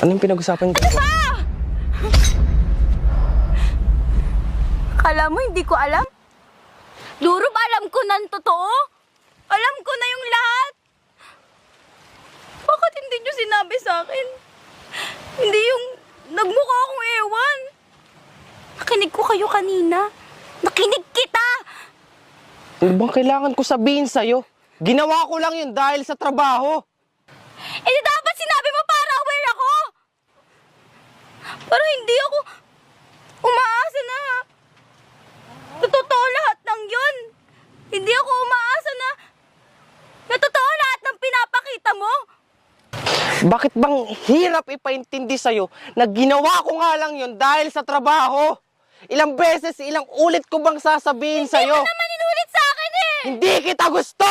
Anong pinag-usapan ko? Kala mo hindi ko alam? Lurob, alam ko na ang totoo. Alam ko na yung lahat. Bakit hindi nyo sinabi sa akin? Hindi yung nagmukha akong ewan. Nakinig ko kayo kanina. Nakinig kita! Ano bang kailangan ko sabihin sa'yo? Ginawa ko lang yun dahil sa trabaho. Eh di dapat sinabi mo para aware ako. Pero hindi ako umaasa na totoo lahat ng yun. Hindi ako umaasa na totoo lahat ng pinapakita mo. Bakit bang hirap ipaintindi sa'yo na ginawa ko nga lang yun dahil sa trabaho? Ilang beses, ilang ulit ko bang sasabihin sa'yo? Hindi mo naman inulit sa akin eh. Hindi kita gusto!